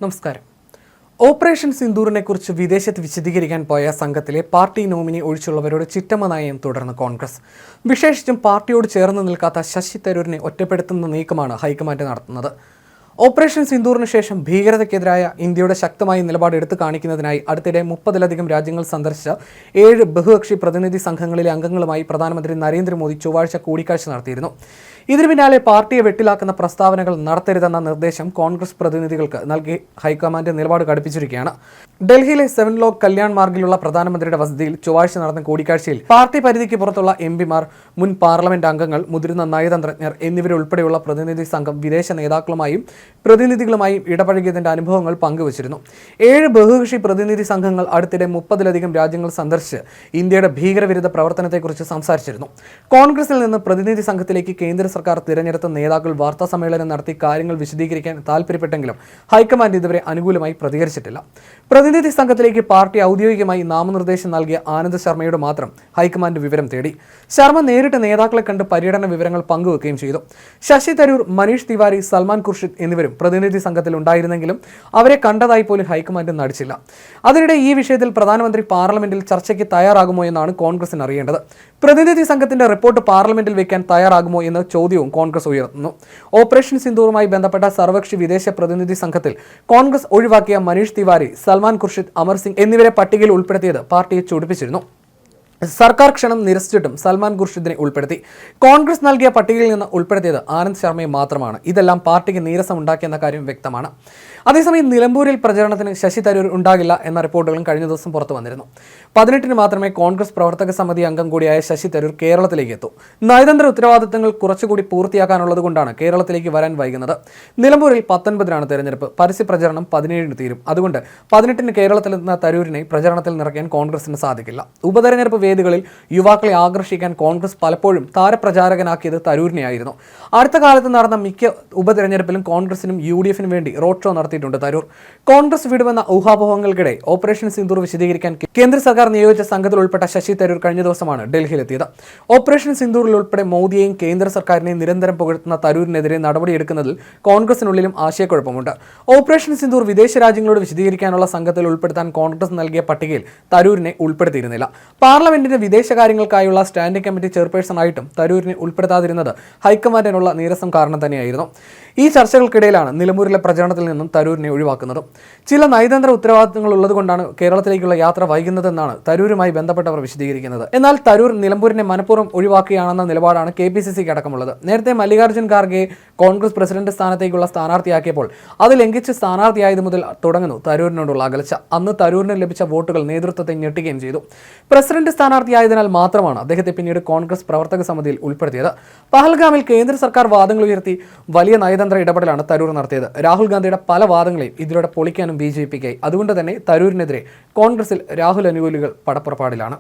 നമസ്കാരം. ഓപ്പറേഷൻ സിന്ദൂറിനെ കുറിച്ച് വിദേശത്ത് വിശദീകരിക്കാൻ പോയ സംഘത്തിലെ പാർട്ടി നോമിനി ഒഴിച്ചുള്ളവരോട് ചിറ്റമ്മ നയം തുടർന്ന് കോൺഗ്രസ്. വിശേഷിച്ചും പാർട്ടിയോട് ചേർന്ന് നിൽക്കാത്ത ശശി തരൂരിനെ ഒറ്റപ്പെടുത്തുന്ന നീക്കമാണ് ഹൈക്കമാൻഡ് നടത്തുന്നത്. ഓപ്പറേഷൻ സിന്ദൂറിന് ശേഷം ഭീകരതയ്ക്കെതിരായ ഇന്ത്യയുടെ ശക്തമായ നിലപാട് എടുത്തു കാണിക്കുന്നതിനായി അടുത്തിടെ 30-ലധികം രാജ്യങ്ങൾ സന്ദർശിച്ച 7 ബഹുകക്ഷി പ്രതിനിധി സംഘങ്ങളിലെ അംഗങ്ങളുമായി പ്രധാനമന്ത്രി നരേന്ദ്രമോദി ചൊവ്വാഴ്ച കൂടിക്കാഴ്ച നടത്തിയിരുന്നു. ഇതിനു പിന്നാലെ പാർട്ടിയെ വെട്ടിലാക്കുന്ന പ്രസ്താവനകൾ നടത്തരുതെന്ന നിർദ്ദേശം കോൺഗ്രസ് പ്രതിനിധികൾക്ക് നൽകി ഹൈക്കമാൻഡ് നിലപാട് കടുപ്പിച്ചിരിക്കുകയാണ്. ഡൽഹിയിലെ 7 ലോക്ക് കല്യാൺ മാർഗിലുള്ള പ്രധാനമന്ത്രിയുടെ വസതിയിൽ ചൊവ്വാഴ്ച നടന്ന കൂടിക്കാഴ്ചയിൽ പാർട്ടി പരിധിക്ക് പുറത്തുള്ള എംപിമാർ, മുൻ പാർലമെന്റ് അംഗങ്ങൾ, മുതിർന്ന നയതന്ത്രജ്ഞർ എന്നിവരുൾപ്പെടെയുള്ള പ്രതിനിധി സംഘം വിദേശ നേതാക്കളുമായും പ്രതിനിധികളുമായും ഇടപഴകിയതിന്റെ അനുഭവങ്ങൾ പങ്കുവച്ചിരുന്നു. 7 ബഹുകക്ഷി പ്രതിനിധി സംഘങ്ങൾ അടുത്തിടെ 30-ലധികം രാജ്യങ്ങൾ സന്ദർശിച്ച് ഇന്ത്യയുടെ ഭീകരവിരുദ്ധ പ്രവർത്തനത്തെക്കുറിച്ച് സംസാരിച്ചിരുന്നു. കോൺഗ്രസിൽ നിന്ന് പ്രതിനിധി സംഘത്തിലേക്ക് കേന്ദ്ര സർക്കാർ തിരഞ്ഞെടുത്ത നേതാക്കൾ വാർത്താ സമ്മേളനം നടത്തി കാര്യങ്ങൾ വിശദീകരിക്കാൻ താൽപര്യപ്പെട്ടെങ്കിലും ഹൈക്കമാൻഡ് ഇതുവരെ അനുകൂലമായി പ്രതികരിച്ചിട്ടില്ല. പ്രതിനിധി സംഘത്തിലേക്ക് പാർട്ടി ഔദ്യോഗികമായി നാമനിർദ്ദേശം നൽകിയ ആനന്ദ് ശർമ്മയോട് മാത്രം ഹൈക്കമാൻഡ് വിവരം തേടി. ശർമ്മ നേരിട്ട് നേതാക്കളെ കണ്ട് പര്യടന വിവരങ്ങൾ പങ്കുവെക്കുകയും ചെയ്തു. ശശി തരൂർ, മനീഷ് തിവാരി, സൽമാൻ ഖുർഷിദ് എന്നിവരും പ്രതിനിധി സംഘത്തിൽ ഉണ്ടായിരുന്നെങ്കിലും അവരെ കണ്ടതായി പോലും ഹൈക്കമാൻഡ് നടിച്ചില്ല. അതിനിടെ ഈ വിഷയത്തിൽ പ്രധാനമന്ത്രി പാർലമെന്റിൽ ചർച്ചയ്ക്ക് തയ്യാറാകുമോ എന്നാണ് കോൺഗ്രസിന് അറിയേണ്ടത്. പ്രതിനിധി സംഘത്തിന്റെ റിപ്പോർട്ട് പാർലമെന്റിൽ വെക്കാൻ തയ്യാറാകുമോ എന്ന ചോദ്യവും കോൺഗ്രസ് ഉയർത്തുന്നു. ഓപ്പറേഷൻ സിന്ദൂറുമായി ബന്ധപ്പെട്ട സർവകക്ഷി വിദേശ പ്രതിനിധി സംഘത്തിൽ കോൺഗ്രസ് ഒഴിവാക്കിയ മനീഷ് തിവാരി, സൽമാൻ ഖുർഷിദ്, അമർ സിംഗ് എന്നിവരെ പട്ടികയിൽ ഉൾപ്പെടുത്തിയത് പാർട്ടിയെ ചൊടിപ്പിച്ചിരുന്നു. സർക്കാർ ക്ഷണം നിരസിച്ചിട്ടും സൽമാൻ ഖുർഷിദിനെ ഉൾപ്പെടുത്തി. കോൺഗ്രസ് നൽകിയ പട്ടികയിൽ നിന്ന് ഉൾപ്പെടുത്തിയത് ആനന്ദ് ശർമ്മയെ മാത്രമാണ്. ഇതെല്ലാം പാർട്ടിക്ക് നീരസമുണ്ടാക്കിയെന്ന കാര്യം വ്യക്തമാണ്. അതേസമയം നിലമ്പൂരിൽ പ്രചരണത്തിന് ശശി തരൂർ ഉണ്ടാകില്ല എന്ന റിപ്പോർട്ടുകളും കഴിഞ്ഞ ദിവസം പുറത്തു വന്നിരുന്നു. 18-ന് മാത്രമേ കോൺഗ്രസ് പ്രവർത്തക സമിതി അംഗം കൂടിയായ ശശി തരൂർ കേരളത്തിലേക്ക് എത്തൂ. നയതന്ത്ര ഉത്തരവാദിത്തങ്ങൾ കുറച്ചുകൂടി പൂർത്തിയാക്കാനുള്ളത് കൊണ്ടാണ് കേരളത്തിലേക്ക് വരാൻ വൈകുന്നത്. നിലമ്പൂരിൽ 19-നാണ് തെരഞ്ഞെടുപ്പ്. പരസ്യ പ്രചരണം 17-ന് തീരും. അതുകൊണ്ട് 18-ന് കേരളത്തിലെത്തുന്ന തരൂരിനെ പ്രചരണത്തിൽ നിറയ്ക്കാൻ കോൺഗ്രസിന് സാധിക്കില്ല. ഉപതെരഞ്ഞെടുപ്പ് വേദികളിൽ യുവാക്കളെ ആകർഷിക്കാൻ കോൺഗ്രസ് പലപ്പോഴും താരപ്രചാരകനാക്കിയത് തരൂരിനെയായിരുന്നു. അടുത്ത കാലത്ത് നടന്ന മിക്ക ഉപതെരഞ്ഞെടുപ്പിലും കോൺഗ്രസിനും UDF-നും വേണ്ടി റോഡ് ഷോ നടത്തിയിട്ടുണ്ട് തരൂർ. കോൺഗ്രസ് വിടുമെന്ന ഊഹാപോഹങ്ങൾക്കിടെ ഓപ്പറേഷൻ സിന്ദൂർ വിശദീകരിക്കാൻ കേന്ദ്ര സർക്കാർ നിയോഗിച്ച സംഘത്തിൽ ഉൾപ്പെട്ട ശശി തരൂർ കഴിഞ്ഞ ദിവസമാണ് ഡൽഹിയിലെത്തിയത്. ഓപ്പറേഷൻ സിന്ദൂറിൽ ഉൾപ്പെടെ മോദിയെയും കേന്ദ്ര സർക്കാരിനെയും നിരന്തരം പുകഴ്ത്തുന്ന തരൂരിനെതിരെ നടപടിയെടുക്കുന്നതിൽ കോൺഗ്രസിനുള്ളിലും ആശയക്കുഴപ്പമുണ്ട്. ഓപ്പറേഷൻ സിന്ദൂർ വിദേശ രാജ്യങ്ങളോട് വിശദീകരിക്കാനുള്ള സംഘത്തിൽ ഉൾപ്പെടുത്താൻ കോൺഗ്രസ് നൽകിയ പട്ടികയിൽ തരൂരിനെ ഉൾപ്പെടുത്തിയിരുന്നില്ല. പാർലമെന്റിന്റെ വിദേശകാര്യങ്ങൾക്കായുള്ള സ്റ്റാൻഡിംഗ് കമ്മിറ്റി ചെയർപേഴ്സണായിട്ടും തരൂരിനെ ഉൾപ്പെടുത്താതിരുന്നത് ഹൈക്കമാൻഡിനുള്ള നീരസം കാരണം തന്നെയായിരുന്നു. ഈ ചർച്ചകൾക്കിടയിലാണ് നിലമ്പൂരിലെ പ്രചരണത്തിൽ നിന്നും തരൂരിനെ ഒഴിവാക്കുന്നത്. ചില നയതന്ത്ര ഉത്തരവാദിത്തങ്ങൾ ഉള്ളതുകൊണ്ടാണ് കേരളത്തിലേക്കുള്ള യാത്ര വൈകുന്നതെന്നാണ് തരൂരുമായി ബന്ധപ്പെട്ടവർ വിശദീകരിക്കുന്നത്. എന്നാൽ തരൂർ നിലമ്പൂരിനെ മനഃപൂർവ്വം ഒഴിവാക്കുകയാണെന്ന നിലപാടാണ് KPCC-ക്ക് അടക്കമുള്ളത്. നേരത്തെ മല്ലികാർജ്ജുൻ ഖാർഗെ കോൺഗ്രസ് പ്രസിഡന്റ് സ്ഥാനത്തേക്കുള്ള സ്ഥാനാർത്ഥിയാക്കിയപ്പോൾ അത് ലംഘിച്ച് സ്ഥാനാർത്ഥിയായത് മുതൽ തുടങ്ങുന്നു തരൂരിനോടുള്ള അകൽച്ച. അന്ന് തരൂരിന് ലഭിച്ച വോട്ടുകൾ നേതൃത്വത്തെ ഞെട്ടുകയും ചെയ്തു. പ്രസിഡന്റ് സ്ഥാനാർത്ഥിയായതിനാൽ മാത്രമാണ് അദ്ദേഹത്തെ പിന്നീട് കോൺഗ്രസ് പ്രവർത്തക സമിതിയിൽ ഉൾപ്പെടുത്തിയത്. പഹൽഗാമിൽ കേന്ദ്ര സർക്കാർ വാദങ്ങൾ ഉയർത്തി വലിയ നയതന്ത്ര ഇടപെടലാണ് തരൂർ നടത്തിയത്. രാഹുൽ ഗാന്ധിയുടെ പല വാദങ്ങളെയും ഇതിലൂടെ പൊളിക്കാനും BJP-ക്കായി. അതുകൊണ്ട് തന്നെ തരൂരിനെതിരെ കോൺഗ്രസിൽ രാഹുൽ അനുകൂലികൾ പടപ്പുറപ്പാടിലാണ്.